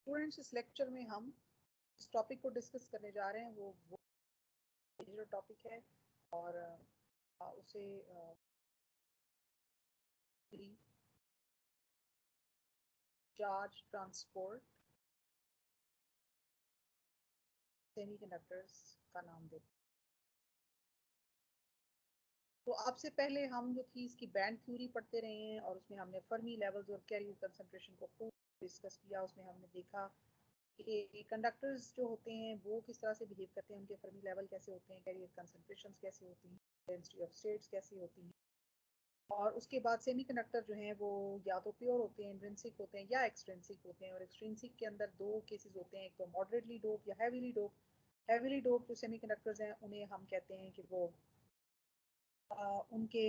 Students, इस lecture में हम इस टॉपिक को डिस्कस करने जा रहे हैं। वो मेजर टॉपिक है और उसे चार्ज ट्रांसपोर्ट सेमीकंडक्टर्स का नाम देते हैं। तो आपसे पहले हम जो थी इसकी बैंड थ्योरी पढ़ते रहे हैं और उसमें हमने फर्मी लेवल्स और कैरियर कंसंट्रेशन को खूब डिस्कस किया। उसमें हमने देखा कि कंडक्टर्स जो होते हैं वो किस तरह से बिहेव करते हैं, उनके फर्मी लेवल कैसे होते हैं, कैरियर कंसंट्रेशन कैसे होती हैं, डेंसिटी ऑफ स्टेट्स कैसी होती हैं। और उसके बाद सेमीकंडक्टर जो हैं वो या तो प्योर होते हैं, इंट्रिंसिक होते हैं या एक्सट्रिंसिक होते हैं। और एक्सट्रिंसिक के अंदर दो केसेस होते हैं, एक तो मॉडरेटली डोप या हैवीली डोप। हैवीली डोप जो सेमीकंडक्टर्स हैं उन्हें हम कहते हैं कि वो उनके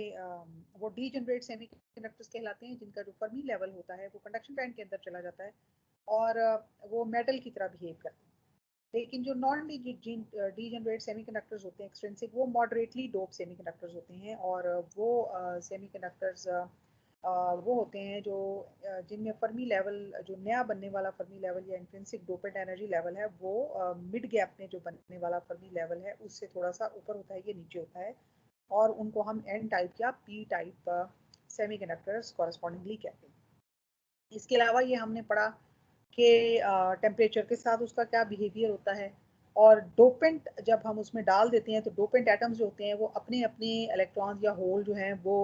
वो डीजनरेट सेमीकंडक्टर्स कहलाते हैं, जिनका जो फर्मी लेवल होता है वो कंडक्शन बैंड के अंदर चला जाता है और वो मेटल की तरह बिहेव करते हैं। लेकिन जो नॉन डीजनरेट सेमीकंडक्टर्स होते हैं एक्सट्रिंसिक, वो मॉडरेटली डोप सेमीकंडक्टर्स होते हैं और वो सेमीकंडक्टर्स वो होते हैं जो जिनमें फर्मी लेवल, जो नया बनने वाला फर्मी लेवल या इंट्रिंसिक डोपेंट एनर्जी लेवल है, वो मिड गैप में जो बनने वाला फर्मी लेवल है उससे थोड़ा सा ऊपर होता है, ये नीचे होता है। और उनको हम एन टाइप या पी टाइप सेमीकंडक्टर्स कॉरेस्पॉन्डिंगली कहते हैं। इसके अलावा ये हमने पढ़ा कि टेम्परेचर के साथ उसका क्या बिहेवियर होता है। और डोपेंट जब हम उसमें डाल देते हैं तो डोपेंट एटम्स जो होते हैं वो अपने अपने इलेक्ट्रॉन्स या होल जो हैं वो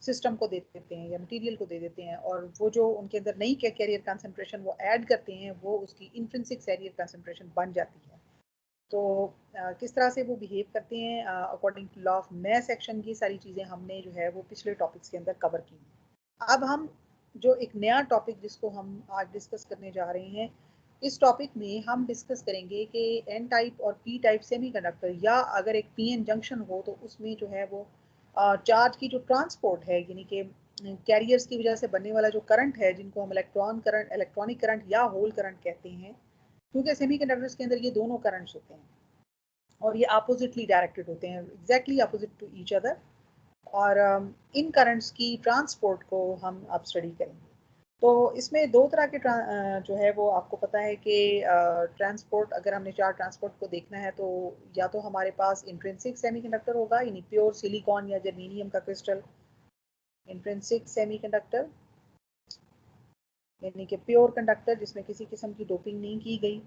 सिस्टम को दे देते हैं या मटेरियल को दे देते हैं, और वो जो उनके अंदर नई कैरियर कंसंट्रेशन वो ऐड करते हैं वो उसकी इंट्रिंसिक कैरियर कंसंट्रेशन बन जाती है। तो किस तरह से वो बिहेव करते हैं according to law of mass action, की सारी चीज़ें हमने जो है वो पिछले टॉपिक्स के अंदर कवर की। अब हम जो एक नया टॉपिक जिसको हम आज डिस्कस करने जा रहे हैं, इस टॉपिक में हम डिस्कस करेंगे कि एन टाइप और पी टाइप सेमीकंडक्टर, या अगर एक पीएन जंक्शन हो तो उसमें जो है वो चार्ज की जो ट्रांसपोर्ट है, यानी कि कैरियर्स की वजह से बनने वाला जो करंट है, जिनको हम इलेक्ट्रॉन करंट, इलेक्ट्रॉनिक करंट या होल करंट कहते हैं, क्योंकि सेमीकंडक्टर्स के अंदर ये दोनों करंट्स होते हैं और ये अपोजिटली डायरेक्टेड होते हैं, exactly opposite to each other. और इन करंट्स की ट्रांसपोर्ट को हम अब स्टडी करेंगे। तो इसमें दो तरह के जो है वो आपको पता है कि ट्रांसपोर्ट, अगर हमने चार्ज ट्रांसपोर्ट को देखना है तो या तो हमारे पास इंट्रिंसिक सेमीकंडक्टर होगा, यानी प्योर सिलिकॉन या जर्मेनियम का क्रिस्टल, इंट्रिंसिक सेमीकंडक्टर यानी कि प्योर कंडक्टर जिसमें किसी किस्म की डोपिंग नहीं की गई।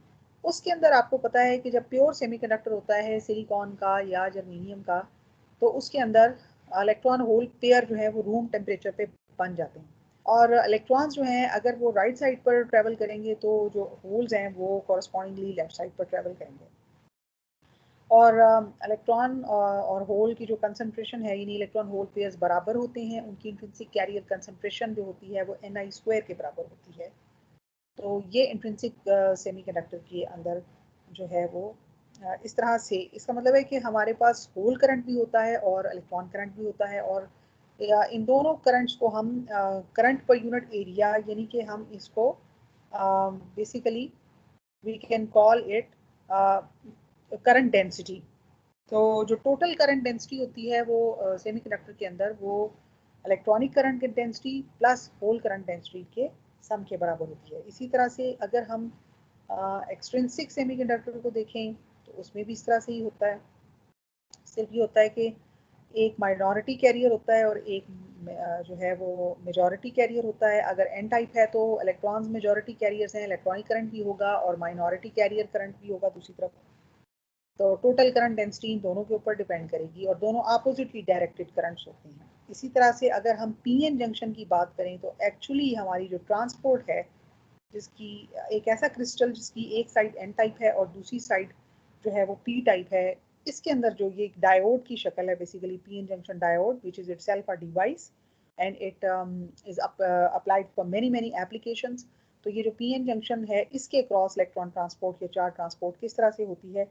उसके अंदर आपको पता है कि जब प्योर सेमीकंडक्टर होता है सिलिकॉन का या जर्मेनियम का, तो उसके अंदर इलेक्ट्रॉन होल पेयर जो है वो रूम टेम्परेचर पे बन जाते हैं। और इलेक्ट्रॉन्स जो हैं अगर वो राइट साइड पर ट्रेवल करेंगे तो जो होल्स हैं वो कॉरस्पॉन्डिंगली लेफ्ट साइड पर ट्रेवल करेंगे। और इलेक्ट्रॉन और होल की जो कंसंट्रेशन है, यानी इलेक्ट्रॉन होल पेयर्स बराबर होते हैं, उनकी इंट्रिंसिक कैरियर कंसंट्रेशन जो होती है वो Ni² के बराबर होती है। तो ये इंट्रिंसिक सेमीकंडक्टर के अंदर जो है वो इस तरह से, इसका मतलब है कि हमारे पास होल करंट भी होता है और इलेक्ट्रॉन करंट भी होता है। और इन दोनों करंट्स को हम करंट पर यूनिट एरिया, यानी कि हम इसको basically we can call it current density. तो जो टोटल करंट डेंसिटी होती है वो सेमीकंडक्टर के अंदर वो electronic current density plus hole current density के सम के बराबर होती है। इसी तरह से अगर हम एक्सट्रिंसिक सेमीकंडक्टर को देखें तो उसमें भी इस तरह से ही होता है। सिर्फ ये होता है कि एक माइनॉरिटी कैरियर होता है और एक जो है वो मेजॉरिटी कैरियर होता है। अगर एन टाइप है तो इलेक्ट्रॉन्स मेजॉरिटी कैरियर्स हैं, इलेक्ट्रॉनिक करंट भी होगा और माइनॉरिटी कैरियर करंट भी होगा दूसरी तरफ। तो टोटल करंट डेंसिटी इन दोनों के ऊपर डिपेंड करेगी और दोनों अपोजिटली डायरेक्टेड करंट्स होते हैं। इसी तरह से अगर हम पीएन जंक्शन की बात करें तो एक्चुअली हमारी जो ट्रांसपोर्ट है, जिसकी एक ऐसा क्रिस्टल जिसकी एक साइड एन टाइप है और दूसरी साइड जो है वो पी टाइप है, इसके अंदर जो ये डायोड की शक्ल है, basically PN junction diode, which is itself a device and it is applied for many many applications. तो ये जो पीएन जंक्शन है इसके क्रॉस इलेक्ट्रॉन ट्रांसपोर्ट या चार्ज ट्रांसपोर्ट किस तरह से होती है,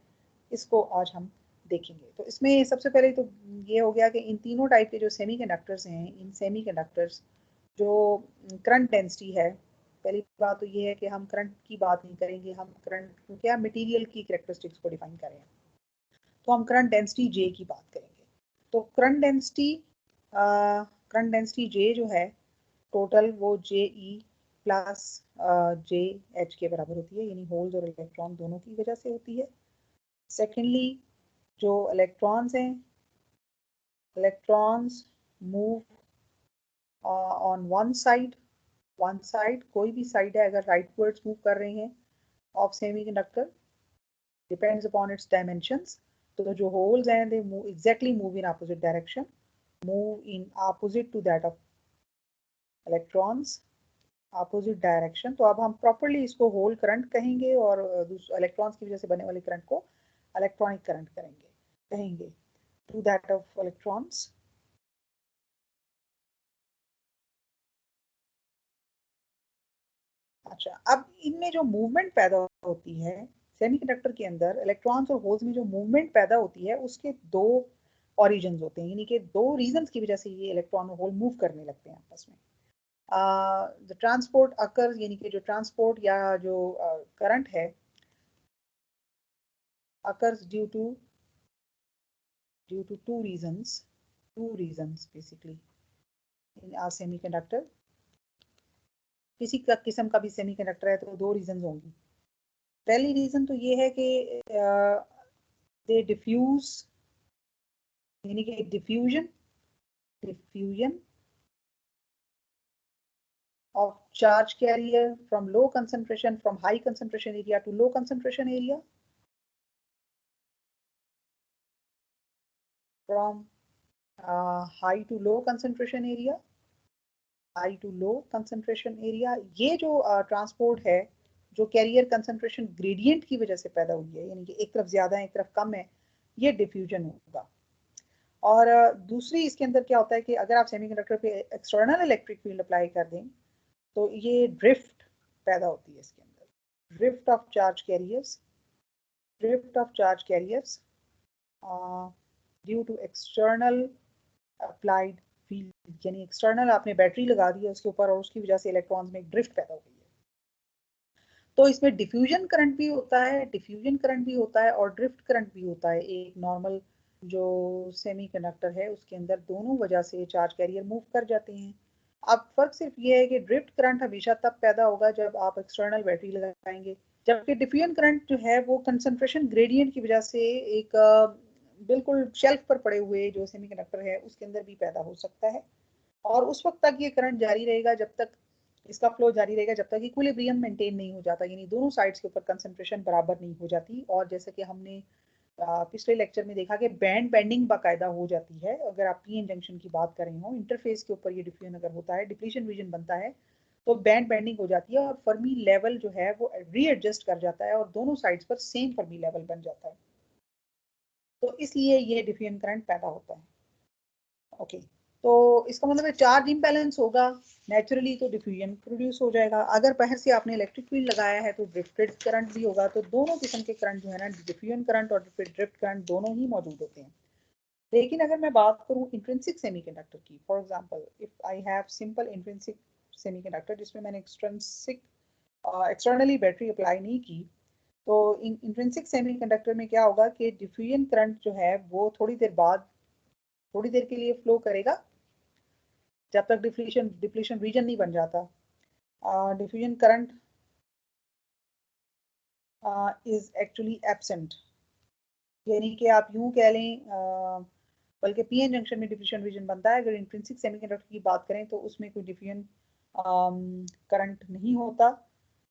इसको आज हम देखेंगे। तो इसमें सबसे पहले तो ये हो गया कि इन तीनों टाइप के जो सेमीकंडक्टर्स हैं, इन सेमीकंडक्टर्स जो करंट डेंसिटी है, पहली बात तो ये है कि हम करंट की बात नहीं करेंगे, हम करंट क्योंकि हम मटेरियल की कैरेक्टरिस्टिक्स को डिफाइन करें, तो हम करंट डेंसिटी जे की बात करेंगे। तो करंट डेंसिटी जे जो है टोटल वो जे ई प्लस जे एच के बराबर होती है, यानी होल्स और इलेक्ट्रॉन दोनों की वजह से होती है। सेकेंडली जो इलेक्ट्रॉन्स हैं, electrons move on one side, कोई भी साइड है अगर राइटवर्ड्स मूव कर रहे हैं of semiconductor, depends upon its dimensions. तो जो होल्स हैं they move exactly move in opposite direction, move in opposite to that of electrons, opposite direction. तो अब हम प्रॉपरली इसको होल करंट कहेंगे और इलेक्ट्रॉन्स की वजह से बनने वाले करंट को इलेक्ट्रॉनिक करंट कहेंगे टू दैट ऑफ इलेक्ट्रॉन्स। अच्छा, अब इनमें जो मूवमेंट पैदा होती है सेमीकंडक्टर के अंदर, इलेक्ट्रॉन्स और होल्स में जो मूवमेंट पैदा होती है उसके दो ओरिजिन्स होते हैं, यानी कि दो रीजंस की वजह से ये इलेक्ट्रॉन और होल मूव करने लगते हैं आपस में। द ट्रांसपोर्ट अकर्स, यानी कि जो ट्रांसपोर्ट या जो करंट है occurs due to two reasons basically in a semiconductor। किसी का किस्म का भी सेमीकंडक्टर है तो दो रीजंस होंगी। पहली रीजन तो ये है कि दे डिफ्यूज, यानी कि diffusion of charge carrier from low concentration, from high concentration area to low concentration area, from high to low concentration area, high to low concentration area. ये जो ट्रांसपोर्ट है जो कैरियर कंसंट्रेशन ग्रेडियंट की वजह से पैदा हुई है, यानी कि एक तरफ ज्यादा है एक तरफ कम है, ये डिफ्यूजन होगा। और दूसरी इसके अंदर क्या होता है कि अगर आप सेमीकंडक्टर पे एक्सटर्नल इलेक्ट्रिक फील्ड अप्लाई कर दें तो ये ड्रिफ्ट पैदा होती है इसके अंदर, drift of charge carriers, due to external applied field, यानी एक्सटर्नल आपने बैटरी लगा दी है उसके ऊपर और उसकी वजह से इलेक्ट्रॉन्स में एक ड्रिफ्ट पैदा हो गई है। तो इसमें डिफ्यूजन करंट भी होता है, और ड्रिफ्ट करंट भी होता है। एक नॉर्मल जो सेमीकंडक्टर है उसके अंदर दोनों वजह से चार्ज कैरियर मूव कर जाते हैं। अब फर्क सिर्फ ये है कि ड्रिफ्ट करंट हमेशा तब पैदा होगा जब आप एक्सटर्नल बैटरी लगाएंगे, जबकि डिफ्यूजन करंट जो है वो कंसंट्रेशन ग्रेडियंट की वजह से एक बिल्कुल शेल्फ पर पड़े हुए जो सेमीकंडक्टर है उसके अंदर भी पैदा हो सकता है। और उस वक्त तक ये करंट जारी रहेगा जब तक इसका फ्लो जारी रहेगा, जब तक इक्विलिब्रियम मेंटेन नहीं हो जाता, यानी दोनों साइड्स के ऊपर कंसंट्रेशन बराबर नहीं हो जाती। और जैसे कि हमने पिछले लेक्चर में देखा कि बैंड बेंडिंग बाकायदा हो जाती है। अगर आप पी एन जंक्शन की बात करें हो, इंटरफेस के ऊपर ये डिफ्यूजन अगर होता है, डिप्लीशन रीजन बनता है तो बैंड बेंडिंग हो जाती है और फर्मी लेवल जो है वो रीएडजस्ट कर जाता है और दोनों साइड्स पर सेम फर्मी लेवल बन जाता है। तो इसलिए ये डिफ्यूजन करंट पैदा होता है। ओके, तो इसका मतलब है चार्ज इम्बैलेंस होगा नेचुरली तो डिफ्यूजन प्रोड्यूस हो जाएगा। अगर बाहर से आपने इलेक्ट्रिक फील्ड लगाया है तो ड्रिफ्टेड करंट भी होगा। तो दोनों किस्म के करंट जो है ना, डिफ्यूजन करंट और ड्रिफ्ट करंट दोनों ही मौजूद होते हैं। लेकिन अगर मैं बात करूं इंट्रिंसिक सेमीकंडक्टर की, for example if I have simple intrinsic semiconductor जिसमें मैंने एक्सटर्नली बैटरी अप्लाई नहीं की, तो इंट्रिंसिक सेमीकंडक्टर में क्या होगा कि डिफ्यूजन करंट जो है वो थोड़ी देर के लिए फ्लो करेगा जब तक डिप्लीशन रीजन नहीं बन जाता। Diffusion current is actually absent, यानी कि आप यूं कह लें, बल्कि पीएन जंक्शन में डिफ्यूजन रीजन बनता है। अगर इंट्रिंसिक सेमीकंडक्टर की बात करें तो उसमें कोई डिफ्यूजन करंट नहीं होता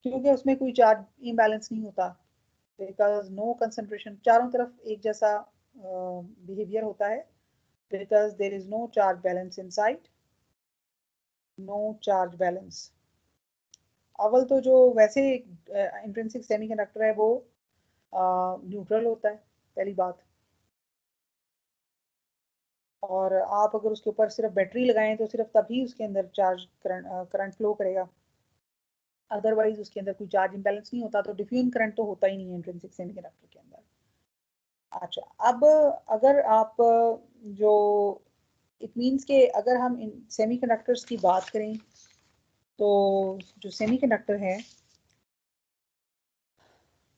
क्योंकि उसमें कोई चार्ज इम्बैलेंस नहीं होता, बिकॉज नो कंसंट्रेशन, चारों तरफ एक जैसा बिहेवियर होता है, because there is no charge balance inside, no charge balance. अव्वल तो जो वैसे इंट्रिंसिक सेमीकंडक्टर है वो न्यूट्रल होता है, पहली बात। और आप अगर उसके ऊपर सिर्फ बैटरी लगाएं तो सिर्फ तभी उसके अंदर चार्ज करंट फ्लो करेगा, अदरवाइज उसके अंदर कोई चार्ज इंबैलेंस नहीं होता। तो डिफ्यूजन करंट तो होता ही नहीं है इंट्रिंसिक सेमीकंडक्टर के अंदर। अच्छा, अब अगर आप जो इट मीन्स के अगर हम सेमीकंडक्टर्स की बात करें तो जो सेमीकंडक्टर है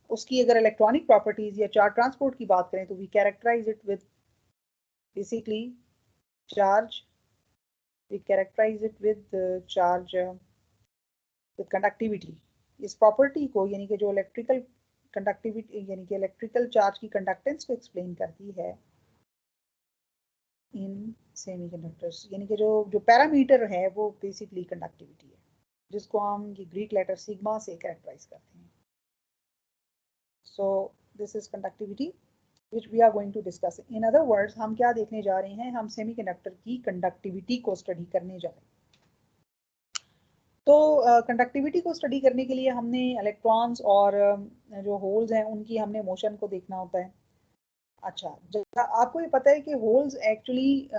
उसकी अगर इलेक्ट्रॉनिक प्रॉपर्टीज या चार्ज ट्रांसपोर्ट की बात करें तो we characterize it with basically charge, we characterize it with charge conductivity इस प्रॉपर्टी को यानी कि जो इलेक्ट्रिकल कंडक्टिविटी यानी कि इलेक्ट्रिकल चार्ज की कंडक्टेंस को एक्सप्लेन करती है इन सेमीकंडक्टर्स, यानी कि जो पैरामीटर है वो बेसिकली कंडक्टिविटी है, जिसको हम ये ग्रीक लेटर सिग्मा से कैरेक्टराइज करते हैं. So this is conductivity which we are going to discuss. In other words, हम क्या देखने जा रहे हैं, हम सेमीकंडक्टर की कंडक्टिविटी को स्टडी करने जा रहे हैं. तो कंडक्टिविटी को स्टडी करने के लिए हमने इलेक्ट्रॉन्स और जो होल्स हैं उनकी हमने मोशन को देखना होता है. अच्छा, जब आपको ये पता है कि होल्स एक्चुअली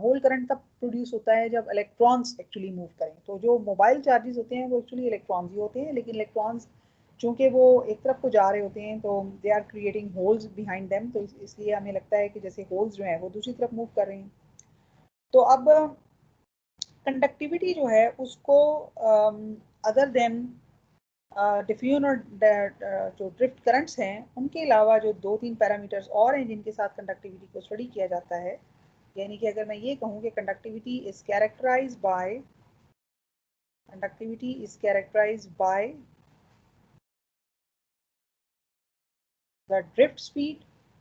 होल करंट तब प्रोड्यूस होता है जब इलेक्ट्रॉन्स एक्चुअली मूव करें. तो जो मोबाइल चार्जेस होते हैं वो एक्चुअली इलेक्ट्रॉन्स ही होते हैं, लेकिन इलेक्ट्रॉन्स चूंकि वो एक तरफ को जा रहे होते हैं तो they are creating holes behind them, तो इसलिए हमें लगता है कि जैसे होल्स जो हैं वो दूसरी तरफ मूव कर रहे हैं. तो अब कंडक्टिविटी जो है उसको अदर देन डिफ्यूजन और जो ड्रिफ्ट करंट्स हैं उनके अलावा जो 2-3 पैरामीटर्स और हैं जिनके साथ कंडक्टिविटी को स्टडी किया जाता है, यानी कि अगर मैं ये कहूँ कि conductivity is characterized by the drift speed,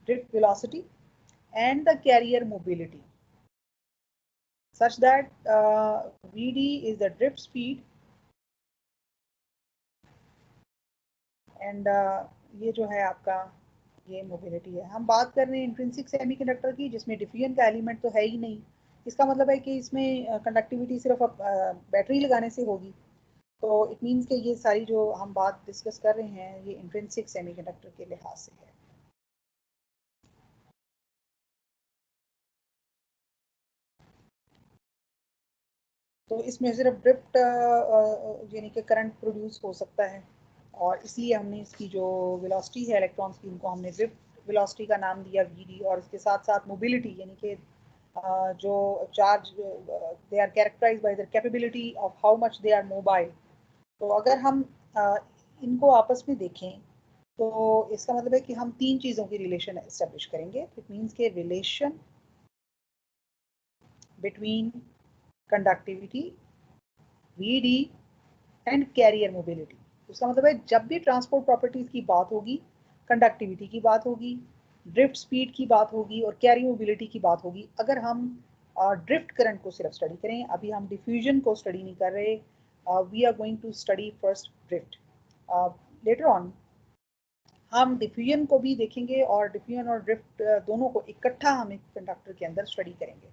drift velocity and the carrier mobility such that Vd is the drift speed and ये जो है आपका ये मोबिलिटी है. हम बात कर रहे हैं इंट्रिंसिक सेमीकंडक्टर की जिसमें डिफ्यूजन का एलिमेंट तो है ही नहीं. इसका मतलब है कि इसमें कंडक्टिविटी सिर्फ बैटरी लगाने से होगी. तो इट मीन्स कि ये सारी जो हम बात डिस्कस कर रहे हैं ये इंट्रिंसिक सेमीकंडक्टर के लिहाज से है. तो इसमें सिर्फ ड्रिफ्ट यानी कि करंट प्रोड्यूस हो सकता है और इसलिए हमने इसकी जो वेलोसिटी है इलेक्ट्रॉन्स की उनको हमने ड्रिफ्ट वेलोसिटी का नाम दिया Vd. और इसके साथ साथ मोबिलिटी यानी कि जो charge they are characterized by the capability of how much they are mobile. तो अगर हम इनको आपस में देखें तो इसका मतलब है कि हम 3 चीज़ों की रिलेशन एस्टेब्लिश करेंगे. इट मीन्स के relation between conductivity Vd and carrier mobility. उसका मतलब है जब भी ट्रांसपोर्ट प्रॉपर्टीज की बात होगी, कंडक्टिविटी की बात होगी, ड्रिफ्ट स्पीड की बात होगी और कैरियर मोबिलिटी की बात होगी. अगर हम ड्रिफ्ट करंट को सिर्फ स्टडी करें, अभी हम डिफ्यूजन को स्टडी नहीं कर रहे, we are going to study first drift. Later on हम डिफ्यूजन को भी देखेंगे और डिफ्यूजन और ड्रिफ्ट दोनों को इकट्ठा हम एक कंडक्टर के अंदर स्टडी करेंगे.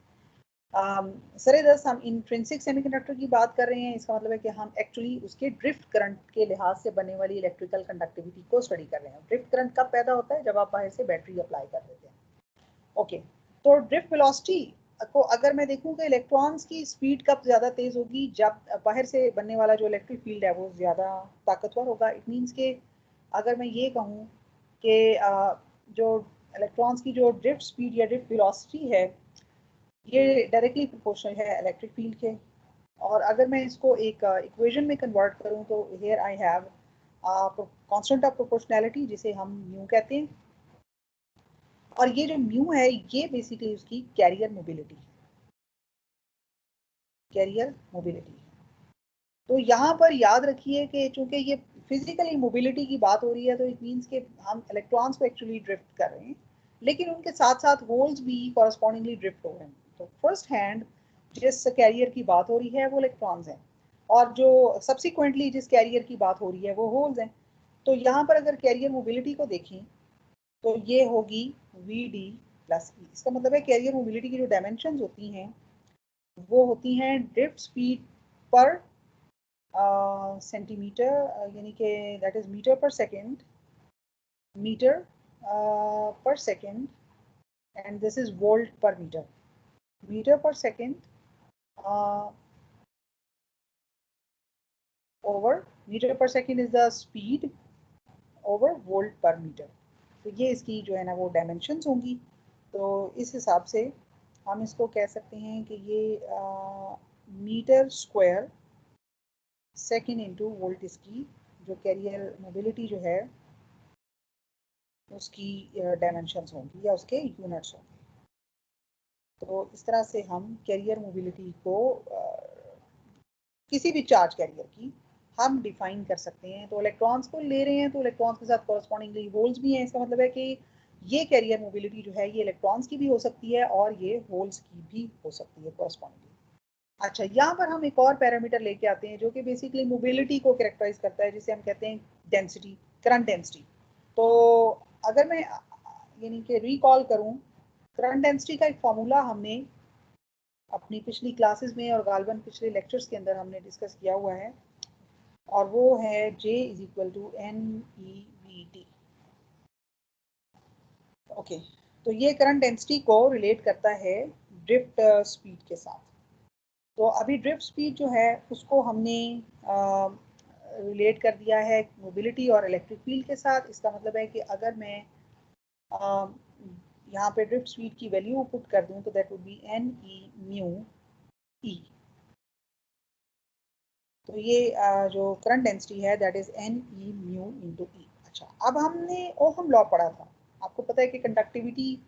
सरे दस हम इंट्रिंसिक सेमीकंडक्टर की बात कर रहे हैं. इसका मतलब है कि हम एक्चुअली उसके ड्रिफ्ट करंट के लिहाज से बनने वाली इलेक्ट्रिकल कंडक्टिविटी को स्टडी कर रहे हैं. ड्रिफ्ट करंट कब पैदा होता है? जब आप बाहर से बैटरी अप्लाई कर देते हैं. ओके, तो ड्रिफ्ट वेलोसिटी को अगर मैं देखूं कि इलेक्ट्रॉन्स की स्पीड कब ज़्यादा तेज होगी, जब बाहर से बनने वाला जो इलेक्ट्रिक फील्ड है वो ज़्यादा ताकतवर होगा. इट मीन्स के अगर मैं ये कहूँ कि जो इलेक्ट्रॉन्स की जो ड्रिफ्ट स्पीड या ड्रिफ्ट वेलोसिटी है ये डायरेक्टली प्रोपोर्शनल है इलेक्ट्रिक फील्ड के. और अगर मैं इसको एक इक्वेशन में कन्वर्ट करूं तो here I have constant of proportionality जिसे हम म्यू कहते हैं. और ये जो म्यू है ये बेसिकली उसकी कैरियर मोबिलिटी है. तो यहाँ पर याद रखिए कि चूंकि ये फिजिकली मोबिलिटी की बात हो रही है तो इट मीन्स कि हम इलेक्ट्रॉन्स को एक्चुअली ड्रिफ्ट कर रहे हैं, लेकिन उनके साथ साथ होल्स भी कॉरस्पॉन्डिंगली ड्रिफ्ट हो रहे हैं. तो फर्स्ट हैंड जिस कैरियर की बात हो रही है वो इलेक्ट्रॉन्स हैं और जो सब्सिक्वेंटली जिस कैरियर की बात हो रही है वो होल्स हैं. तो यहाँ पर अगर कैरियर मोबिलिटी को देखें तो ये होगी Vd प्लस E. इसका मतलब है कैरियर मोबिलिटी की जो डायमेंशन होती हैं वो होती हैं ड्रिफ्ट स्पीड पर सेंटीमीटर यानी कि दैट इज मीटर पर second and this is volt पर मीटर. मीटर पर सेकेंड ओवर मीटर पर second is the speed over volt पर मीटर. तो ये इसकी जो है ना वो डायमेंशंस होंगी. तो इस हिसाब से हम इसको कह सकते हैं कि ये metre square second into volt इसकी जो कैरियर मोबिलिटी जो है उसकी डायमेंशंस होंगी या उसके यूनिट्स होंगे. तो इस तरह से हम कैरियर मोबिलिटी को किसी भी चार्ज कैरियर की हम डिफाइन कर सकते हैं। तो इलेक्ट्रॉन्स को ले रहे हैं तो इलेक्ट्रॉन्स के साथ कॉरस्पॉन्डिंगली होल्स भी हैं। इसका मतलब है कि ये कैरियर मोबिलिटी जो है ये इलेक्ट्रॉन्स की भी हो सकती है और ये होल्स की भी हो सकती है कॉरस्पॉन्डिंगली। अच्छा, यहाँ पर हम एक और पैरामीटर लेके आते हैं जो कि बेसिकली मोबिलिटी को कैरेक्टराइज करता है, जिसे हम कहते हैं डेंसिटी, करंट डेंसिटी। तो अगर मैं यानी कि रिकॉल करूँ, करंट डेंसिटी का एक फॉर्मूला हमने अपनी पिछली क्लासेस में और गालबन पिछले लेक्चर्स के अंदर हमने डिस्कस किया हुआ है, और वो है J is equal to NeVT। Okay, तो ये करंट डेंसिटी को रिलेट करता है ड्रिफ्ट स्पीड के साथ। तो अभी ड्रिफ्ट स्पीड जो है उसको हमने रिलेट कर दिया है मोबिलिटी और इलेक्ट्रिक फील्ड के साथ। इसका मतलब है कि अगर मैं यहाँ पे ड्रिफ्ट स्पीड की वैल्यू पुट कर दूं तो दैट वुड बी NeμE। तो ये जो करंट डेंसिटी है that is Neμ into E। अच्छा, अब हमने ओहम लॉ पढ़ा था। आपको पता है कि कंडक्टिविटी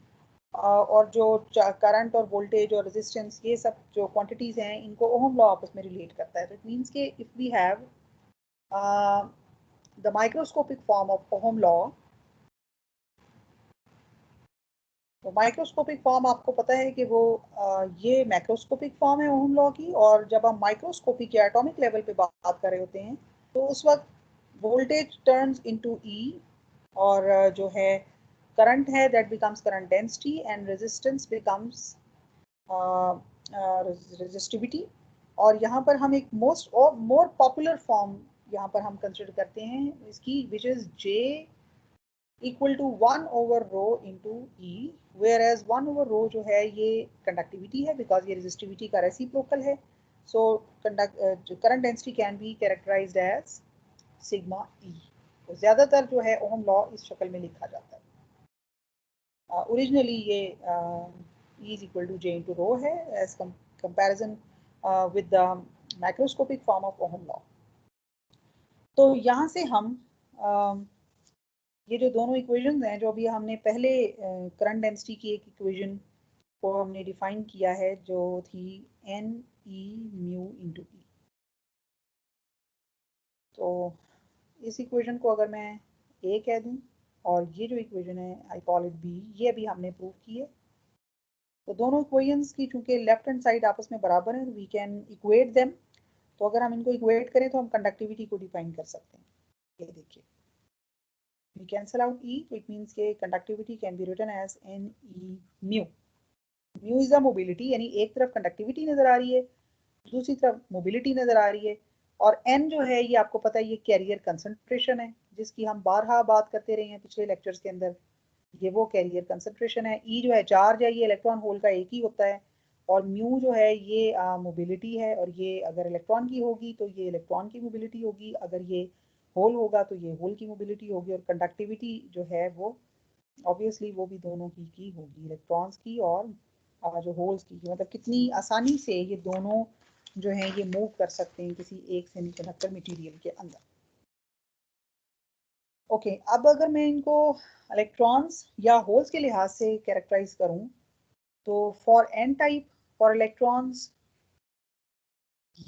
और जो करंट और वोल्टेज और रेजिस्टेंस, ये सब जो क्वांटिटीज हैं, इनको ओहम लॉ आपस में रिलेट करता है। तो इट मींस के if we have the microscopic form of Ohm law, तो माइक्रोस्कोपिक फॉर्म आपको पता है कि वो ये मैक्रोस्कोपिक फॉर्म है ओहम लॉ की। और जब हम माइक्रोस्कोपिक या एटॉमिक लेवल पे बात कर रहे होते हैं तो उस वक्त वोल्टेज टर्न्स इनटू E, और जो है करंट है that becomes current density, and resistance becomes resistivity. और यहाँ पर हम एक मोर पॉपुलर फॉर्म यहाँ पर हम कंसिडर करते हैं इसकी, which is J equal to 1 over rho into E, whereas 1 over rho जो है ये कंडक्टिविटी है बिकॉज ये रेजिस्टिविटी का रेसिप्रोकल है। So current density can be characterized as sigma E। तो ज्यादातर जो है ओहम लॉ इस शक्ल में लिखा जाता है। ओरिजिनली ये E is equal to J into rho है as comparison with the macroscopic form of Ohm law। तो यहाँ से हम ये जो दोनों इक्वेशंस हैं, जो अभी हमने पहले करंट डेंसिटी की एक इक्वेशन को हमने डिफाइन किया है जो थी Neμ इंटू E। तो इस इक्वेशन को अगर मैं A कह दूं और ये जो इक्वेशन है आई कॉल इट B, ये अभी हमने प्रूव की है। तो दोनों इक्वेशंस की चूंकि लेफ्ट हैंड साइड आपस में बराबर है, वी कैन इक्वेट देम। तो अगर हम इनको इक्वेट करें तो हम कंडक्टिविटी को डिफाइन कर सकते हैं। ये देखिए, we cancel out E, so it means के conductivity can be written as Neμ। Mu is the mobility, यानी एक तरफ कंडक्टिविटी नजर आ रही है, दूसरी तरफ मोबिलिटी नजर आ रही है। और n जो है ये आपको पता है ये कैरियर कंसंट्रेशन है, जिसकी हम बारहा बात करते रहे हैं पिछले लेक्चर्स के अंदर। ये वो कैरियर कंसंट्रेशन है। E जो है चार्ज है, ये इलेक्ट्रॉन होल का एक ही होता है। और म्यू जो है ये मोबिलिटी है, और ये अगर इलेक्ट्रॉन की होगी तो ये इलेक्ट्रॉन की मोबिलिटी होगी, अगर ये होल होगा तो ये होल की मोबिलिटी होगी। और कंडक्टिविटी जो है वो ऑब्वियसली वो भी दोनों की होगी, इलेक्ट्रॉन्स की और जो होल्स की। मतलब कितनी आसानी से ये दोनों जो है ये मूव कर सकते हैं किसी एक सेमीकंडक्टर मटेरियल के अंदर। ओके, अब अगर मैं इनको इलेक्ट्रॉन्स या होल्स के लिहाज से कैरेक्टराइज करूं तो for n type, for electrons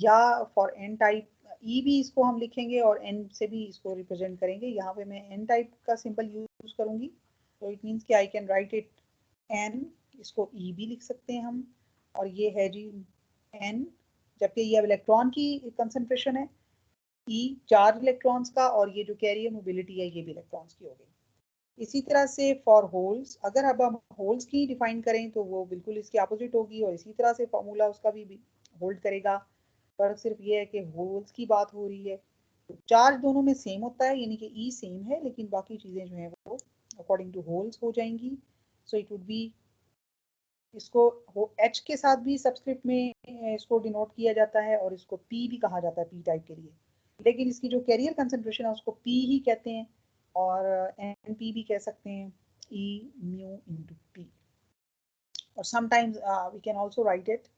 या फॉर एन टाइप ई भी इसको हम लिखेंगे और एन से भी इसको रिप्रेजेंट करेंगे। यहाँ पे मैं एन टाइप का सिंबल यूज करूंगी, तो इट मीन्स कि I can write it n, इसको ई भी लिख सकते हैं हम। और ये है जी एन, जबकि ये अब इलेक्ट्रॉन की कंसंट्रेशन है, ई चार्ज इलेक्ट्रॉन्स का, और ये जो कैरियर मोबिलिटी है ये भी इलेक्ट्रॉन्स की हो गई। इसी तरह से फॉर होल्स, अगर अब हम होल्स की डिफाइन करें तो वो बिल्कुल इसके अपोजिट होगी, और इसी तरह से फॉर्मूला उसका भी होल्ड करेगा। फर्क सिर्फ ये है कि होल्स की बात हो रही है, तो चार्ज दोनों में सेम होता है, यानी कि ई सेम है, लेकिन बाकी चीजें जो है वो अकॉर्डिंग टू होल्स हो जाएंगी। सो इट वुड बी, इसको एच के साथ भी सबस्क्रिप्ट में इसको डिनोट किया जाता है, और इसको पी भी कहा जाता है पी टाइप के लिए, लेकिन इसकी जो कैरियर कंसंट्रेशन है उसको पी ही कहते हैं, और एन पी भी कह सकते हैं, ई म्यू इंटू पी। और sometimes we can also write it,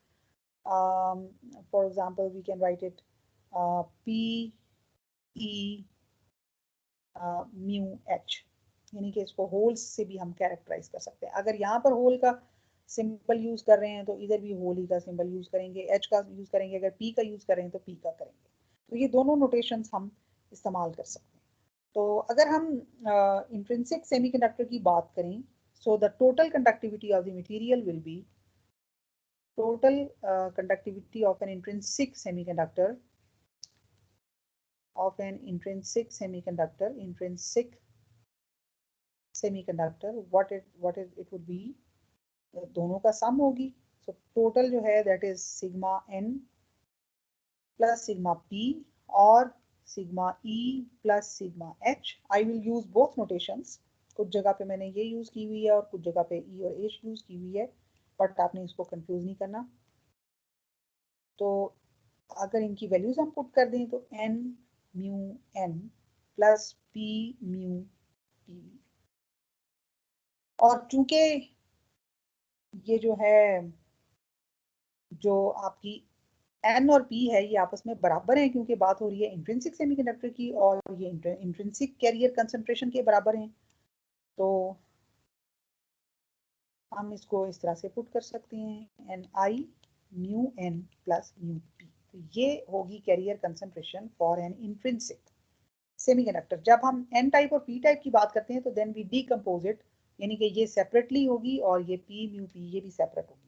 for example we can write it p e mu h, यानी कि इसको होल्स से भी हम कैरेक्टराइज कर सकते हैं। अगर यहाँ पर होल का सिंबल यूज कर रहे हैं तो इधर भी होल ही का सिंबल यूज करेंगे, एच का यूज करेंगे, अगर पी का यूज करें तो पी का करेंगे। तो ये दोनों नोटेशंस हम इस्तेमाल कर सकते हैं। तो अगर हम इंट्रिंसिक सेमीकंडक्टर की बात करें, so the total conductivity of the material will be total conductivity of an intrinsic semiconductor what it would be, दोनों का सम होगी। सो टोटल जो है that is sigma n plus sigma p और sigma e plus sigma h। I will use both notations, कुछ जगह पे मैंने ये यूज की हुई है और कुछ जगह पे e और h यूज की हुई है, बट आपने इसको कंफ्यूज नहीं करना। तो अगर इनकी वैल्यूज हम पुट कर दें तो n mu n plus p mu p, और चूंकि ये जो है जो आपकी n और p है ये आपस में बराबर हैं, क्योंकि बात हो रही है इंट्रिंसिक सेमीकंडक्टर की और ये इंट्रिंसिक कैरियर कंसंट्रेशन के बराबर हैं। तो हम इसको इस तरह से पुट कर सकते हैं ni mu n plus mu p। तो ये होगी carrier concentration for an intrinsic semiconductor. जब हम n टाइप और p टाइप की बात करते हैं तो देन वी डीकंपोज इट, यानी कि ये सेपरेटली होगी और ये p म्यू p ये भी सेपरेट होगी।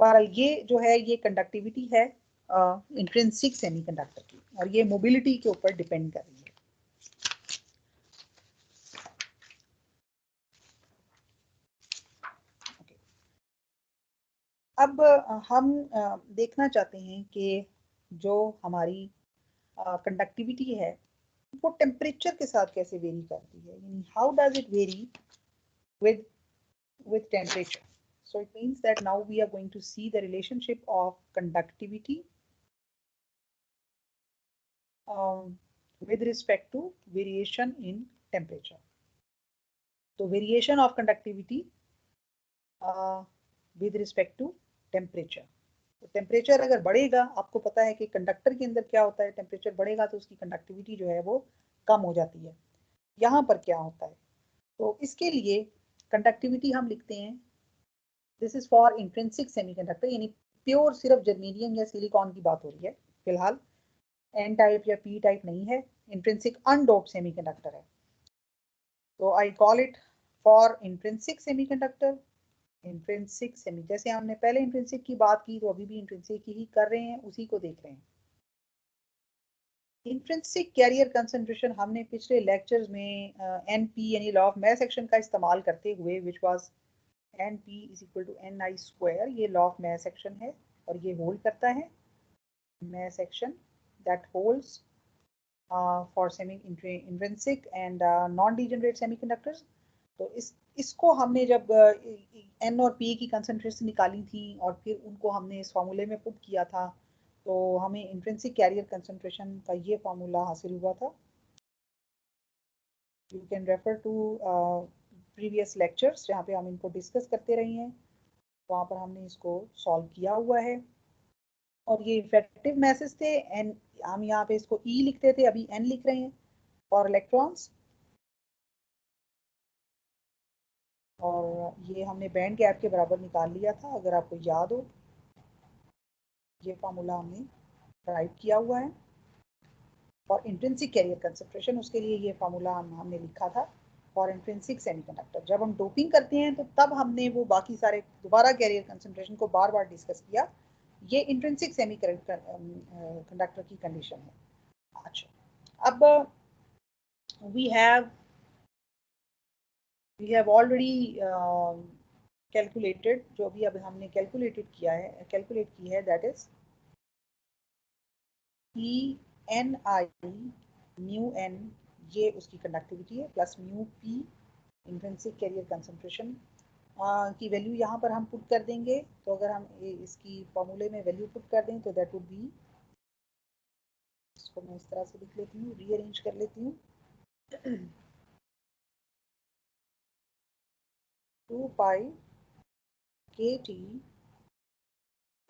पर ये जो है ये कंडक्टिविटी है इंट्रिंसिक सेमीकंडक्टर की, और ये मोबिलिटी के ऊपर डिपेंड कर रही है। अब हम देखना चाहते हैं कि जो हमारी कंडक्टिविटी है वो टेम्परेचर के साथ कैसे वेरी करती है, यानी how does it very with temperature. So it means that now we are going to see the relationship of conductivity with respect to variation in temperature. So variation of conductivity with respect to temperature. तो temperature अगर बढ़ेगा, आपको पता है कि conductor के अंदर क्या होता है, टेम्परेचर बढ़ेगा तो उसकी कंडक्टिविटी जो है वो कम हो जाती है। यहाँ पर क्या होता है, तो इसके लिए कंडक्टिविटी हम लिखते हैं, this is for intrinsic semiconductor, यानी प्योर सिर्फ जर्मेनियम या सिलिकॉन की बात हो रही है फिलहाल, एन टाइप या पी टाइप नहीं है, इंट्रिंसिक अनडोप्ड सेमीकंडक्टर है। तो आई call it for intrinsic semiconductor. Intrinsic semi, जैसे हमने पहले इंट्रिंसिक की बात की तो अभी भी इंट्रिंसिक ही कर रहे हैं, उसी को देख रहे हैं। इंट्रिंसिक कैरियर कंसंट्रेशन हमने पिछले लेक्चर्स में एनपी यानी लॉ ऑफ मैस एक्शन का इस्तेमाल करते हुए, which was NP is equal to NI square, ये लॉ ऑफ मैस एक्शन है और ये होल्ड करता है mass action that holds for semi intrinsic and non degenerate semiconductors. तो इसको हमने जब N और P की कंसंट्रेशन निकाली थी और फिर उनको हमने इस फॉर्मूले में पुट किया था, तो हमें इंट्रिंसिक कैरियर कंसंट्रेशन का ये फॉर्मूला हासिल हुआ था। You can refer to previous lectures जहाँ पे हम इनको डिस्कस करते रहे हैं, वहाँ पर हमने इसको सॉल्व किया हुआ है। और ये इफेक्टिव मैसेज थे, एन हम यहाँ पे इसको ई लिखते थे, अभी एन लिख रहे हैं फॉर इलेक्ट्रॉन्स। और ये हमने बैंड गैप के बराबर निकाल लिया था, अगर आपको याद हो, ये फॉर्मूला हमने राइट किया हुआ है फॉर इंट्रिंसिक कैरियर कंसंट्रेशन। उसके लिए ये फॉर्मूला हमने लिखा था फॉर इंट्रिंसिक सेमीकंडक्टर। जब हम डोपिंग करते हैं तो तब हमने वो बाकी सारे दोबारा कैरियर कंसंट्रेशन को बार बार डिस्कस किया। ये इंट्रिंसिक सेमी कंडक्टर की कंडीशन है। अच्छा, अब we have already calculated, जो भी अब हमने कैलकुलेट की है that is e n i mu n, ये उसकी कंडक्टिविटी है, plus mu p intrinsic carrier concentration की वैल्यू यहाँ पर हम पुट कर देंगे। तो अगर हम इसकी फॉर्मूले में वैल्यू पुट कर दें तो दैट वुड बी, इसको मैं इस तरह से लिख लेती हूँ, रीअरेंज कर लेती हूँ, 2 पाई के T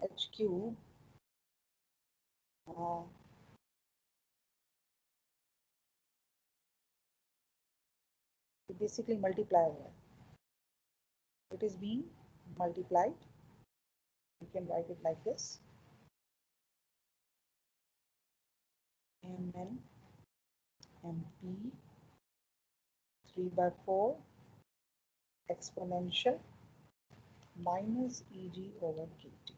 H cube basically multiply हो रहा है, it is being multiplied, you can write it like this, mn mp 3/4 exponential minus eg over kt।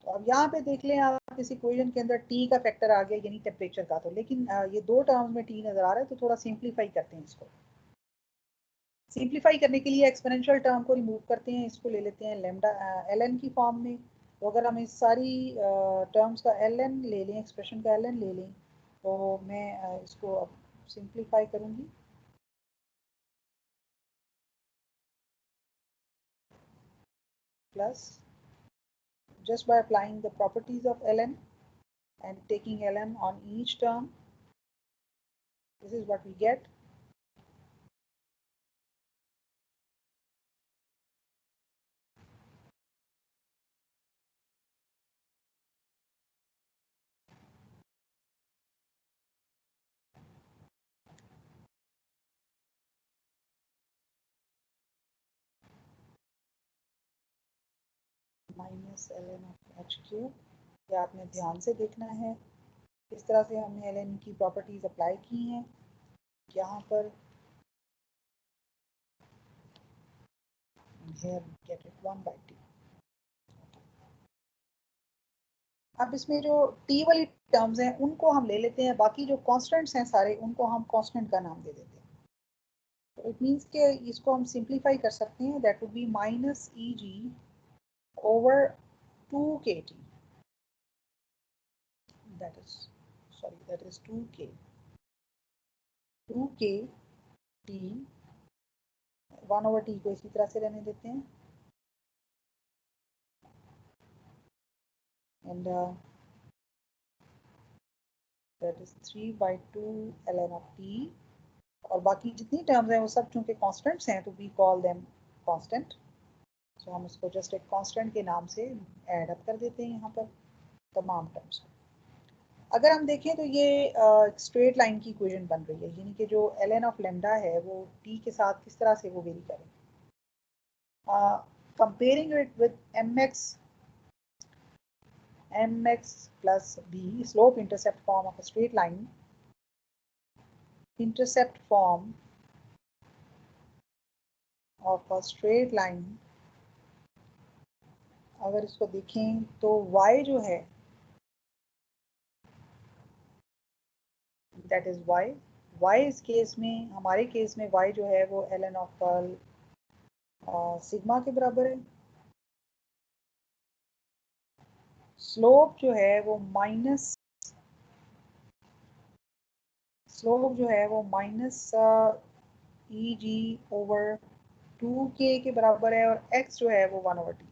तो अब यहाँ पे देख लें आप इस इक्वेशन के अंदर t का फैक्टर आ गया यानी टेम्परेचर का, तो लेकिन ये दो टर्म्स में t नजर आ रहा है, तो थोड़ा सिंप्लीफाई करते हैं इसको। सिंप्लीफाई करने के लिए एक्सपोनेंशियल टर्म को रिमूव करते हैं, इसको ले लेते हैं लेमडा ln की फॉर्म में। तो अगर हम इस सारी टर्म्स का ln ले लें, एक्सप्रेशन का ln ले लें, तो मैं इसको अब सिंप्लीफाई करूंगी। Plus just by applying the properties of ln and taking ln on each term, this is what we get. Minus ln of H cube. ये आपने ध्यान से देखना है किस तरह से हमने ln की प्रॉपर्टीज अप्लाई की हैं यहाँ पर। here get it 1/t। अब इसमें जो t वाली टर्म्स हैं उनको हम ले लेते हैं, बाकी जो कॉन्स्टेंट्स हैं सारे उनको हम कॉन्स्टेंट का नाम दे देते हैं। तो इट मीन्स के इसको हम सिंप्लीफाई कर सकते हैं, that would be minus eg over 2kt, that is 2k t 1/t को इसी तरह से रहने देते हैं, and that is 3/2 ln of t। और बाकी जितनी टर्म्स हैं वो सब चूंकि कांस्टेंट्स हैं, तो वी कॉल देम कांस्टेंट। सो हम इसको जस्ट एक कांस्टेंट के नाम से ऐड अप कर देते हैं यहाँ पर तमाम टर्म्स को। अगर हम देखें तो ये स्ट्रेट लाइन की इक्वेशन बन रही है, यानी कि जो ln ऑफ लेमडा है वो t के साथ किस तरह से वो वेरी करें। Comparing it with mx plus b, slope intercept form of a straight line, intercept form of a straight line, अगर इसको देखें तो y जो है that is y इस केस में, हमारे केस में y जो है वो ln ऑफ सिग्मा के बराबर है। स्लोप जो है वो माइनस ई जी ओवर 2k के बराबर है, और x जो है वो 1/t है।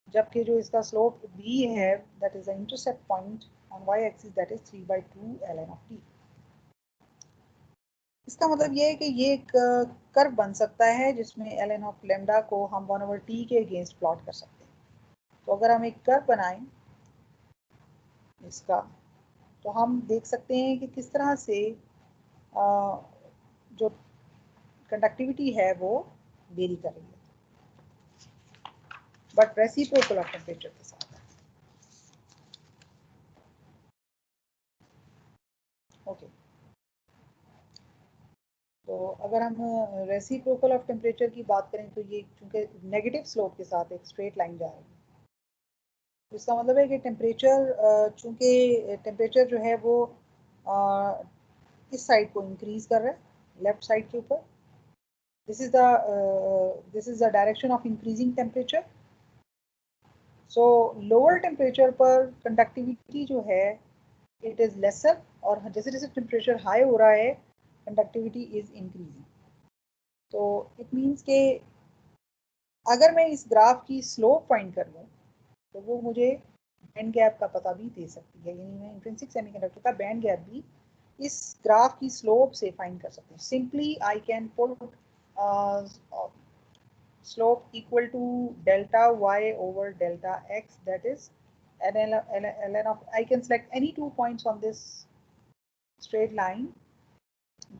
जबकि जो इसका स्लोप b है, that is the intercept point on y axis, that is 3/2 ln of t। इसका मतलब ये है कि ये एक कर्व बन सकता है जिसमें ln ऑफ लेमडा को हम 1/t के अगेंस्ट प्लॉट कर सकते हैं। तो अगर हम एक कर्व बनाएं इसका, तो हम देख सकते हैं कि किस तरह से जो कंडक्टिविटी है वो वेरी कर रही है, बट रेसिप्रोकल ऑफ टेम्परेचर के साथ। ओके, तो अगर हम रेसिप्रोकल ऑफ टेम्परेचर की बात करें तो ये चूंकि नेगेटिव स्लोप के साथ एक स्ट्रेट लाइन जा रही है, इसका मतलब है कि चूंकि टेम्परेचर जो है वो इस साइड को इंक्रीज कर रहा है, लेफ्ट साइड के ऊपर। This is the direction of increasing temperature. So lower temperature पर कंडक्टिविटी जो है इट इज लेसर, और जैसे जैसे टेम्परेचर हाई हो रहा है कंडक्टिविटी इज इंक्रीजिंग। तो इट मीन्स के अगर मैं इस ग्राफ की स्लोप फाइंड कर लूँ तो वो मुझे बैंड गैप का पता भी दे सकती है, यानी मैं इंट्रिंसिक सेमीकंडक्टर का बैंड गैप भी इस ग्राफ की स्लोप से फाइंड कर सकते हैं। Simply I can put slope equal to delta y over delta x, that is ln of, I can select any 2 points on this straight line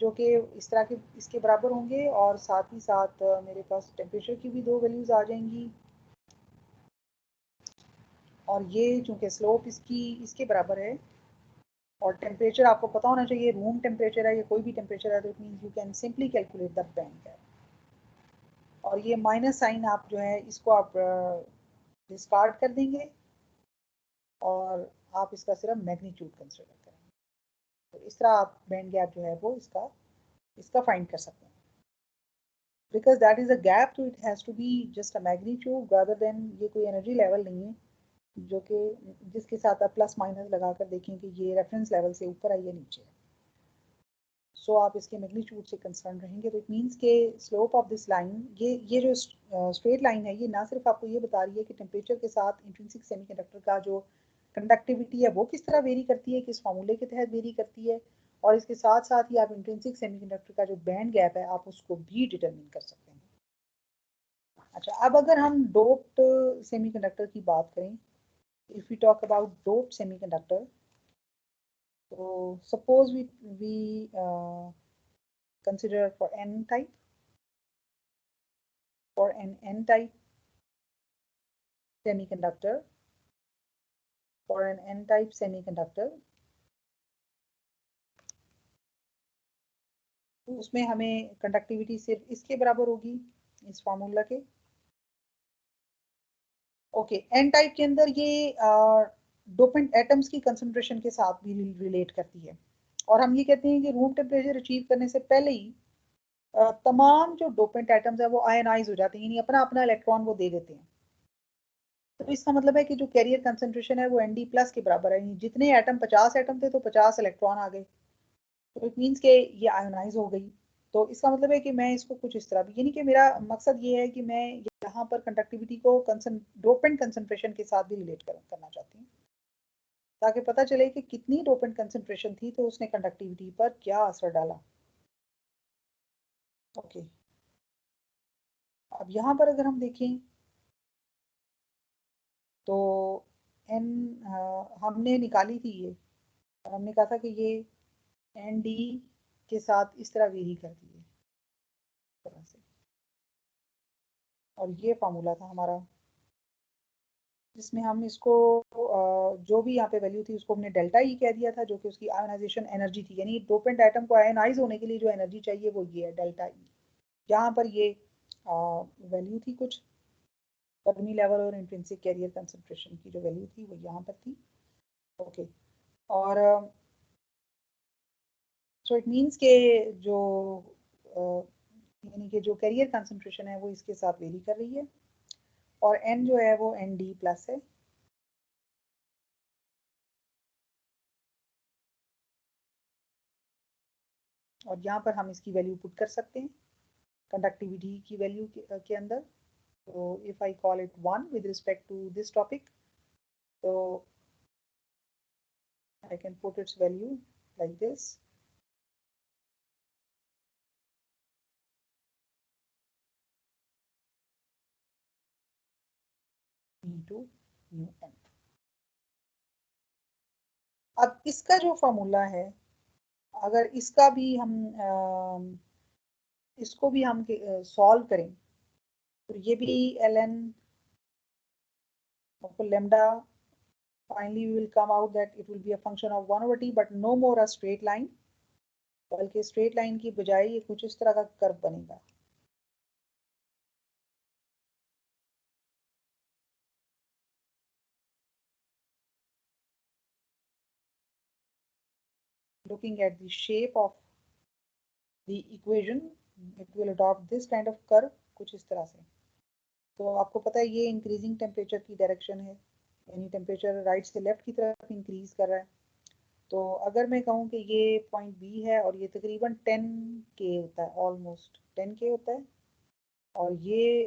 जो कि इस तरह के इसके बराबर होंगे, और साथ ही साथ मेरे पास टेम्परेचर की भी 2 वैल्यूज आ जाएंगी। और ये चूंकि स्लोप इसके बराबर है और टेम्परेचर आपको पता होना चाहिए, रूम टेम्परेचर है या कोई भी टेम्परेचर है, तो it means you can simply calculate the band gap. और ये माइनस साइन आप जो है इसको आप डिस्कार्ड कर देंगे और आप इसका सिर्फ मैग्नीट्यूड कंसिडर करेंगे। तो इस तरह आप बैंड गैप जो है वो इसका फाइंड कर सकते हैं। Because that is a gap, तो it has to be just a magnitude rather than, ये कोई एनर्जी लेवल नहीं है जो कि जिसके साथ आप प्लस माइनस लगाकर देखें कि ये रेफरेंस लेवल से ऊपर है या नीचे है। सो आप इसके मैग्नीट्यूड से कंसर्न रहेंगे। तो इट मीन्स के स्लोप ऑफ दिस लाइन, ये जो स्ट्रेट लाइन है, ये ना सिर्फ आपको ये बता रही है कि टेम्परेचर के साथ इंट्रिंसिक सेमीकंडक्टर का जो कंडक्टिविटी है वो किस तरह वेरी करती है, किस फार्मूले के तहत वेरी करती है, और इसके साथ साथ ही आप इंट्रिंसिक सेमीकंडक्टर का जो बैंड गैप है आप उसको भी डिटरमिन कर सकते हैं। अच्छा, अब अगर हम डोप्ड सेमीकंडक्टर की बात करें, if we talk about doped semiconductor, तो suppose we consider for n type, for an n type semiconductor, for an n type semiconductor, तो उसमें हमें कंडक्टिविटी सिर्फ इसके बराबर होगी, इस फार्मूला के। ओके, एन टाइप के अंदर ये डोपेंट एटम्स की कंसंट्रेशन के साथ भी रिलेट करती है, और हम ये कहते हैं कि रूम टेम्परेचर अचीव करने से पहले ही तमाम जो डोपेंट एटम्स है वो आयनाइज हो जाते हैं, यानी अपना अपना इलेक्ट्रॉन वो दे देते हैं। तो इसका मतलब है कि जो कैरियर कंसंट्रेशन है वो Nd प्लस के बराबर है, यानी जितने एटम 50 एटम थे तो 50 इलेक्ट्रॉन आ गए, तो इट मीन्स के ये आयोनाइज हो गई। तो इसका मतलब है कि मैं इसको कुछ इस तरह भी, यानी कि मेरा मकसद ये है कि मैं यहाँ पर कंडक्टिविटी को डोपेंट कंसंट्रेशन के साथ भी रिलेट करना चाहती हूँ, ताकि पता चले कि कितनी डोपेंट कंसंट्रेशन थी तो उसने कंडक्टिविटी पर क्या असर डाला। ओके, अब यहाँ पर अगर हम देखें तो एन हमने निकाली थी ये, और हमने कहा था कि ये एन डी के साथ इस तरह वेरी करती है तरह से, और ये फार्मूला था हमारा जिसमें हम इसको जो भी यहाँ पे वैल्यू थी उसको हमने डेल्टा ई कह दिया था, जो कि उसकी आयोनाइजेशन एनर्जी थी, यानी डोपेंट एटम को आयोनाइज होने के लिए जो एनर्जी चाहिए वो ये है डेल्टा ई। यहाँ पर ये वैल्यू थी कुछ फर्मी लेवल और इंट्रिंसिक कैरियर कंसंट्रेशन की जो वैल्यू थी वो यहाँ पर थी। ओके, और सो इट मीन्स के जो यानी कि जो कैरियर कंसंट्रेशन है वो इसके साथ वेरी कर रही है, और एन जो है वो एन डी प्लस है। और यहाँ पर हम इसकी वैल्यू पुट कर सकते हैं कंडक्टिविटी की वैल्यू के अंदर। तो if I call it 1 with respect to this topic, तो I can put its value like this. into mu n। अब इसका जो फॉर्मूला है, अगर इसका भी हम इसको भी हम सॉल्व करें, तो ये भी ln of lambda, finally we will come out that it will be a function of 1/t, but no more a straight line, बल्कि स्ट्रेट लाइन की बजाय ये कुछ इस तरह का कर्व बनेगा। Looking at the shape of the equation, it will adopt this kind of curve, कुछ इस तरह से। तो आपको पता है ये इंक्रीजिंग टेम्परेचर की डायरेक्शन है, यानी टेम्परेचर राइट से लेफ्ट की तरफ इंक्रीज कर रहा है। तो अगर मैं कहूँ कि ये पॉइंट बी है और ये तकरीबन 10K होता है, ऑलमोस्ट 10K होता है, और ये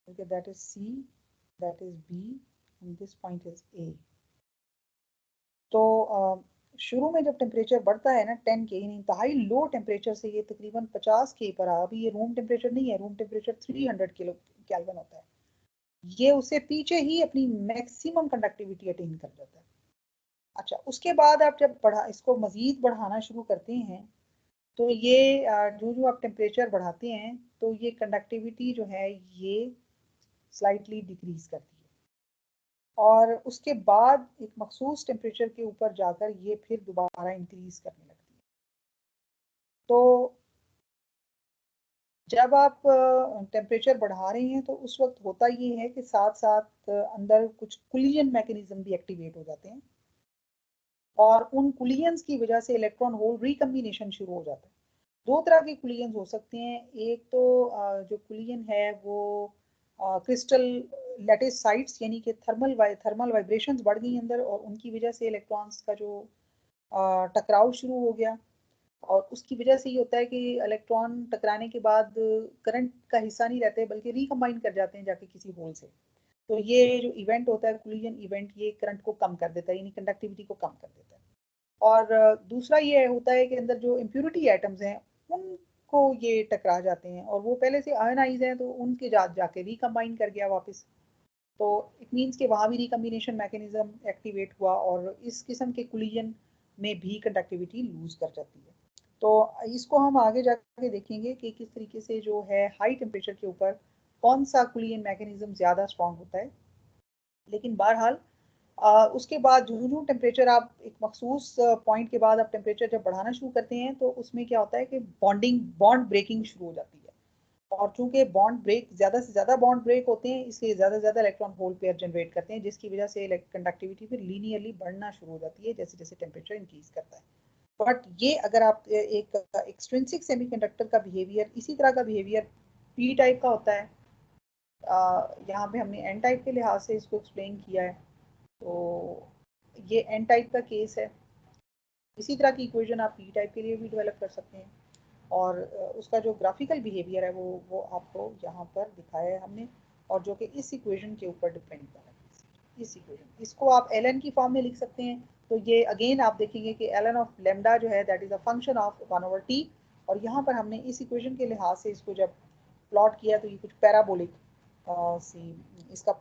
that is C, that is B, and this point is A. तो शुरू में जब टेम्परेचर बढ़ता है ना 10K, यानी इंतहाई लो टेम्परेचर से ये तकरीबन 50K पर आ, अभी ये रूम टेम्परेचर नहीं है, रूम टेम्परेचर 300 किलो केल्विन होता है, ये उससे पीछे ही अपनी मैक्सिमम कंडक्टिविटी अटेन कर जाता है। अच्छा, उसके बाद आप जब इसको मजीद बढ़ाना शुरू करते हैं, तो ये जो जो आप टेम्परेचर बढ़ाते हैं तो ये कंडक्टिविटी जो है ये स्लाइटली डिक्रीज करती है और उसके बाद एक मखसूस टेम्परेचर के ऊपर जाकर ये फिर दोबारा इंक्रीज करने लगती है। तो जब आप टेम्परेचर बढ़ा रहे हैं तो उस वक्त होता ये है कि साथ साथ अंदर कुछ कुलियन मैकेनिज्म भी एक्टिवेट हो जाते हैं और उन कुलियंस की वजह से इलेक्ट्रॉन होल रिकम्बिनेशन शुरू हो जाता है। दो तरह के कुलियंस हो सकते हैं, एक तो जो कुलियन है वो क्रिस्टल लैटिस साइट्स यानी कि थर्मल वाइब्रेशंस बढ़ गई अंदर और उनकी वजह से इलेक्ट्रॉन्स का जो टकराव शुरू हो गया और उसकी वजह से ये होता है कि इलेक्ट्रॉन टकराने के बाद करंट का हिस्सा नहीं रहते बल्कि रिकम्बाइन कर जाते हैं जाके किसी होल से। तो ये जो इवेंट होता है कोलिजन इवेंट, ये करंट को कम कर देता है यानी कंडक्टिविटी को कम कर देता है। और दूसरा ये होता है कि अंदर जो इम्प्योरिटी एटम्स हैं उनको ये टकरा जाते हैं और वो पहले से आयनाइज हैं तो उनके जाके रिकम्बाइन कर गया वापस। तो इट मीन्स कि वहाँ भी रिकम्बिनेशन मैकेनिज्म एक्टिवेट हुआ और इस किस्म के कोलिजन में भी कंडक्टिविटी लूज कर जाती है। तो इसको हम आगे जाके देखेंगे कि किस तरीके से जो है हाई टेम्परेचर के ऊपर कौन सा कोलिजन मैकेनिज्म ज़्यादा स्ट्रॉन्ग होता है। लेकिन बहरहाल उसके बाद जो टेम्परेचर आप एक मखसूस पॉइंट के बाद आप टेम्परेचर जब बढ़ाना शुरू करते हैं तो उसमें क्या होता है कि बॉन्ड ब्रेकिंग शुरू हो जाती है और चूंकि बॉन्ड ब्रेक ज़्यादा से ज़्यादा बॉन्ड ब्रेक होते हैं इसलिए ज़्यादा से ज़्यादा इलेक्ट्रॉन होल पेयर जनरेट करते हैं जिसकी वजह से कंडक्टिविटी फिर लीनियरली बढ़ना शुरू हो जाती है जैसे जैसे टेम्परेचर इंक्रीज करता है। बट ये अगर आप एक एक्सट्रिंसिक सेमीकंडक्टर का बिहेवियर इसी तरह का बिहेवियर पी टाइप का होता है, यहाँ पे हमने एन टाइप के लिहाज से इसको एक्सप्लेन किया है। तो ये एन टाइप का केस है। इसी तरह की इक्वेशन आप पी टाइप के लिए भी डेवलप कर सकते हैं और उसका जो ग्राफिकल बिहेवियर है वो आपको यहाँ पर दिखाया है हमने और जो कि इस इक्वेशन के ऊपर डिपेंड कर रहा है। इस इक्वेशन इसको आप एल एन की फॉर्म में लिख सकते हैं। तो ये अगेन आप देखेंगे कि एल एन ऑफ लेमडा जो है that is a function of 1/t और यहाँ पर हमने इस इक्वेशन के लिहाज से इसको जब प्लॉट किया तो ये कुछ पैराबोलिक सी इसका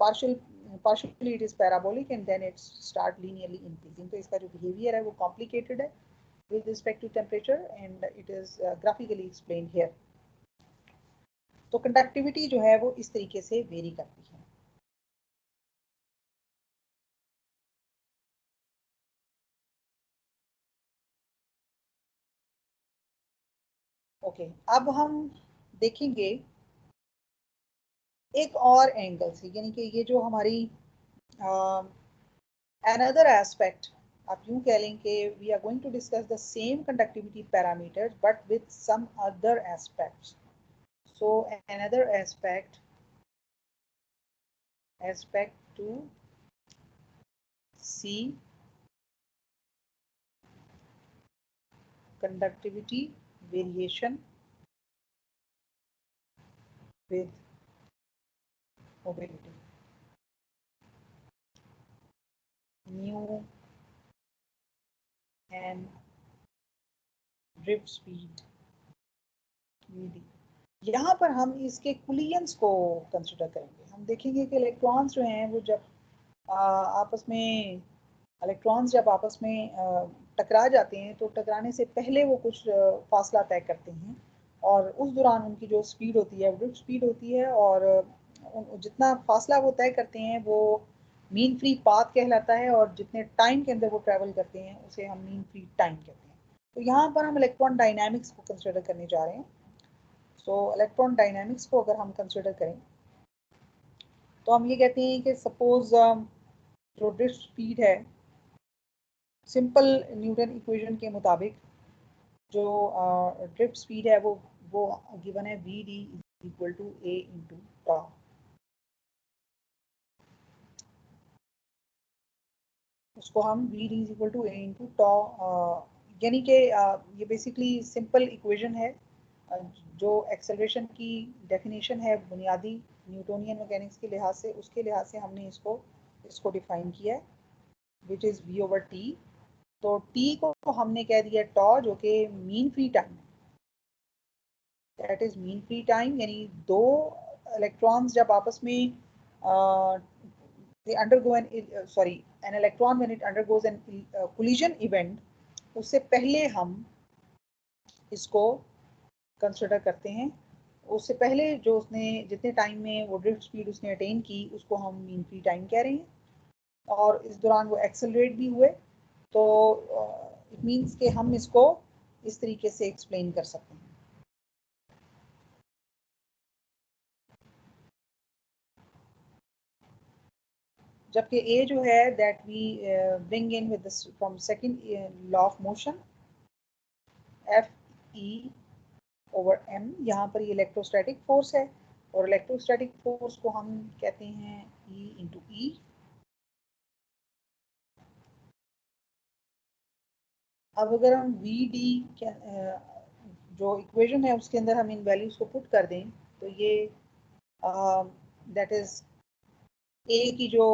partially it is parabolic and then it start linearly increasing। तो इसका जो behavior है वो complicated है with respect to temperature and it is graphically explained here। तो conductivity जो है वो इस तरीके से वेरी करती है। ओके अब हम देखेंगे एक और एंगल से, यानी कि ये जो हमारी another aspect आप यूं कह लें कि we are going to discuss the same conductivity parameters but with some other aspects। so another aspect to see conductivity variation with mobility, mu and drift speed vd। यहाँ पर हम इसके कुलियंस को कंसिडर करेंगे। हम देखेंगे कि इलेक्ट्रॉन्स जो हैं वो जब आपस में इलेक्ट्रॉन्स जब आपस में टकरा जाते हैं तो टकराने से पहले वो कुछ फासला तय करते हैं और उस दौरान उनकी जो स्पीड होती है ड्रिफ्ट स्पीड होती है और जितना फासला वो तय करते हैं वो मीन फ्री पाथ कहलाता है और जितने टाइम के अंदर वो ट्रैवल करते हैं उसे हम मीन फ्री टाइम कहते हैं। तो यहाँ पर हम इलेक्ट्रॉन डायनामिक्स को कंसिडर करने जा रहे हैं। सो इलेक्ट्रॉन डायनामिक्स को अगर हम कंसिडर करें तो हम ये कहते हैं कि सपोज जो ड्रिफ्ट स्पीड है सिंपल न्यूटन इक्वेशन के मुताबिक जो ड्रिफ्ट स्पीड है वो गिवन है V D equal to A into tau. उसको हम V D equal to A into tau यानी कि ये बेसिकली सिंपल इक्वेशन है जो एक्सेलरेशन की डेफिनेशन है बुनियादी न्यूटोनियन मैकेनिक्स के लिहाज से, उसके लिहाज से हमने इसको डिफाइन किया है which is v over t. तो टी को हमने कह दिया टॉ जो कि मीन फ्री टाइम है, that is mean free time. यानी दो इलेक्ट्रॉन्स जब आपस में they undergo an electron when it undergoes an collision event, उससे पहले हम इसको कंसिडर करते हैं उससे पहले जो उसने जितने टाइम में वो ड्रिफ्ट स्पीड उसने अटेन की उसको हम मीन फ्री टाइम कह रहे हैं, और इस दौरान वो एक्सेलरेट भी हुए, तो इट मीन्स कि हम इसको इस तरीके से एक्सप्लेन कर सकते हैं। जबकि ए जो है that we bring in with from second law of motion, F e over m, यहाँ पर ये इलेक्ट्रोस्टैटिक फोर्स है, और इलेक्ट्रोस्टैटिक फोर्स को हम कहते हैं ई इंटू ई। अब अगर हम वी डी जो इक्वेशन है उसके अंदर हम इन वैल्यूज को पुट कर दें, तो ये दैट इज ए की जो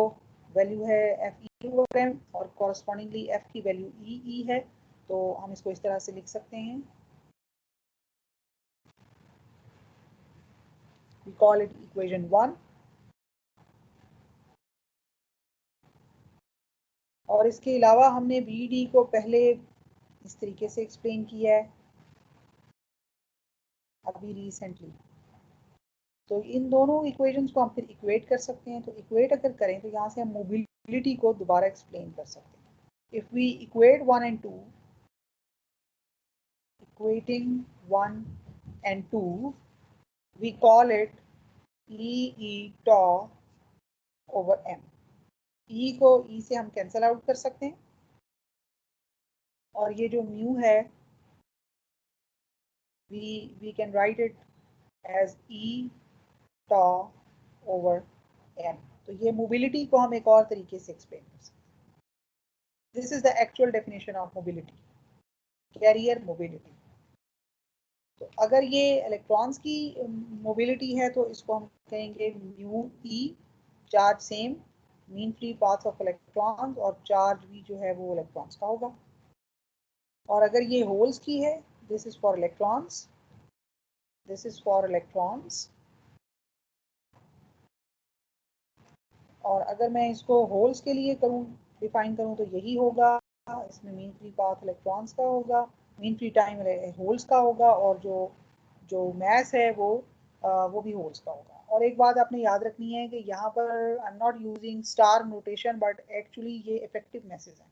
वैल्यू है एफ ई ओवर एम, और कॉरस्पॉन्डिंगली एफ की वैल्यू ई ई है, तो हम इसको इस तरह से लिख सकते हैं, वी कॉल इट इक्वेशन 1। और इसके अलावा हमने वी डी को पहले इस तरीके से एक्सप्लेन किया है अभी रिसेंटली, तो इन दोनों इक्वेशंस को हम फिर इक्वेट कर सकते हैं। तो इक्वेट अगर करें तो यहाँ से हम मोबिलिटी को दोबारा एक्सप्लेन कर सकते हैं। If we equate 1 and 2, equating 1 and 2, we call it E tau over m। E को E से हम कैंसल आउट कर सकते हैं, और ये जो म्यू है we can write it as E tau over m। तो ये मोबिलिटी को हम एक और तरीके से एक्सप्लेन कर सकते हैं। This is the actual definition of mobility, carrier mobility. तो अगर ये इलेक्ट्रॉन्स की मोबिलिटी है तो इसको हम कहेंगे mu E, charge same, mean free path of electrons, और चार्ज भी जो है वो इलेक्ट्रॉन्स का होगा। और अगर ये होल्स की है, this is for electrons, this is for electrons. और अगर मैं इसको होल्स के लिए करूँ, डिफाइन करूँ, तो यही होगा, इसमें मीन फ्री पाथ इलेक्ट्रॉन्स का होगा, मीन फ्री टाइम होल्स का होगा, और जो जो मैस है वो भी होल्स का होगा। और एक बात आपने याद रखनी है कि यहाँ पर I am not using star notation, but actually ये इफेक्टिव मैसेज हैं,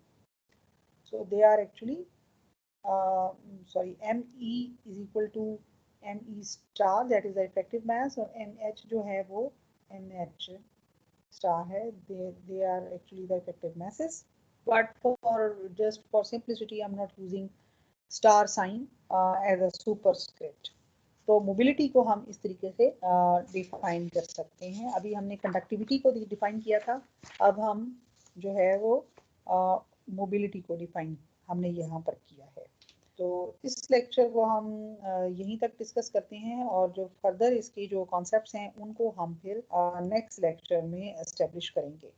so they are actually sorry M E is equal to M E star, that is the effective mass, और एम एच जो है वो एम एच star है, they are actually the effective masses, but for just for simplicity I'm not using star sign as a superscript। तो mobility को हम इस तरीके से डिफाइन कर सकते हैं। अभी हमने कंडक्टिविटी को डिफाइन किया था, अब हम जो है वो मोबिलिटी को डिफाइन हमने यहाँ पर किया है। तो इस लेक्चर को हम यहीं तक डिस्कस करते हैं, और जो फर्दर इसके जो कॉन्सेप्ट्स हैं उनको हम फिर नेक्स्ट लेक्चर में एस्टेब्लिश करेंगे।